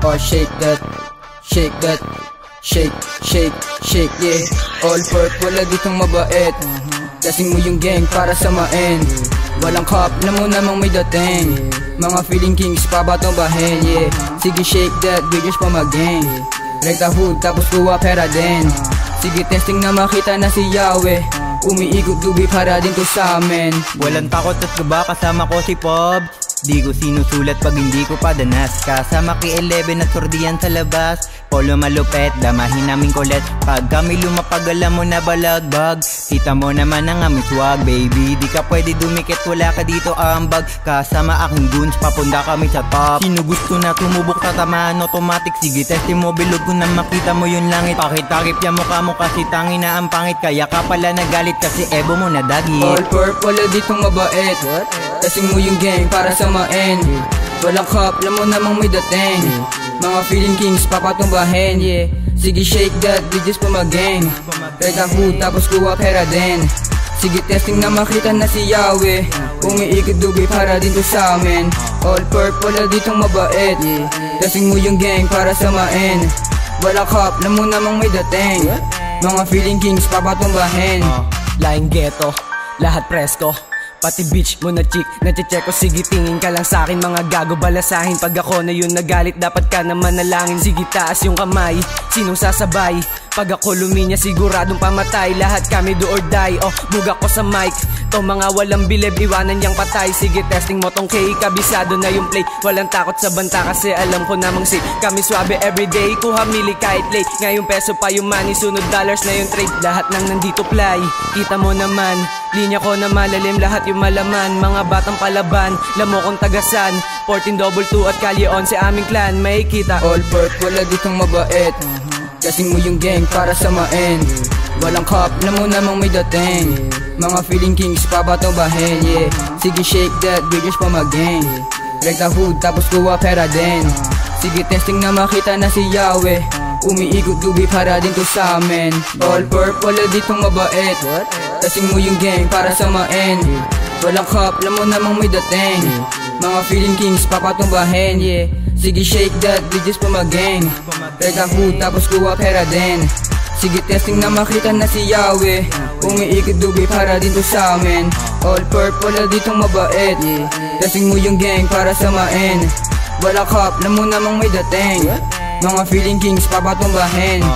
Oh shake that, shake that, shake, shake, shake, yeah. All pork, wala ditong mabait. Lasing mo yung gang para samain. Walang cop na mo namang may dating. Mga feeling kings pa ba bahin, yeah. Sige shake that, bitches pa mag-gang. Rekta hood tapos kuha pera din. Sige testing na makita na si Yahweh. Umiikot dubi para din to sa amin. Walang takot at kaba, kasama ko si Pob. Di ko sinusulat pag hindi ko padanas. Kasama ki 11 at sordiyan sa labas. Polo malupet, damahin namin kulit. Pag kami lumapag alam mo na balagbag. Kita mo naman ang aming swag, baby. Di ka pwede dumikit, wala ka dito ambag. Kasama aking goons, papunda kami sa top. Sino gusto na tumubok tatamaan automatic? Sige testing mo, bilog ko na makita mo yung langit. Pakit-takip yung mukha mo kasi tangi na ang pangit. Kaya ka pala nagalit kasi ebo mo na dagit. All pork, wala ditong mabait. Lasing mo yung gang para samain. Walang cop, alam mo namang may dating. Mga feeling kings, papatumbahin, yeah. Sige shake that, bitches pa mag-gang. Rekta hood, tapos kuha pera din. Sige testing na makita na si Yahweh. Umiikot dubi para din to sa amin. All pork, wala ditong mabait. Lasing mo yung gang para samain. Walang cop, alam mo namang may dating. Mga feeling kings, papatumbahin. Laing ghetto, lahat presko. Pati bitch mo na chick, nache-check ko. Sige tingin ka lang sa'kin, mga gago balasahin. Pag ako na yun nagalit, dapat ka naman nalangin. Sige taas yung kamay, sinong sasabay? Pag ako luminya, siguradong pamatay. Lahat kami do or die, oh, bugak ko sa mic. To mga walang bilib, iwanan yang patay. Sige testing mo tong K, kabisado na yung play. Walang takot sa banta kasi alam ko namang safe. Kami swabe everyday, kuha mili kahit late. Ngayong peso pa yung money, sunod dollars na yung trade. Lahat nang nandito fly, kita mo naman. Linya ko na malalim, lahat yung malaman. Mga batang palaban, lamo kong tagasan. 1422 at Kalye 11 aming clan, may kita. All pork, wala ditong mabait. Lasing mo yung gang para samain. Walang cop, alam mo namang may dating. Mga feeling kings, papatumbahin, yeah. Sige shake that, bitches pa mag-gang. Rekta hood, tapos kuha pera din. Sige testing na makita na si Yahweh. Umiikot dubi para din to sa amin. All pork, wala ditong mabait. Lasing mo yung gang para samain. Walang cop, alam mo namang may dating. Mga feeling kings, papatumbahin, yeah. Sige shake that, bitches pa mag-gang. Rekta hood, tapos kuha pera din. Sige testing na makita na si Yahweh. Umiikot dubi para din to sa amin. All pork, wala ditong mabait. Lasing mo yung gang para samain. Walang cop, alam mo namang may dating. Mga feeling kings, papatumbahin.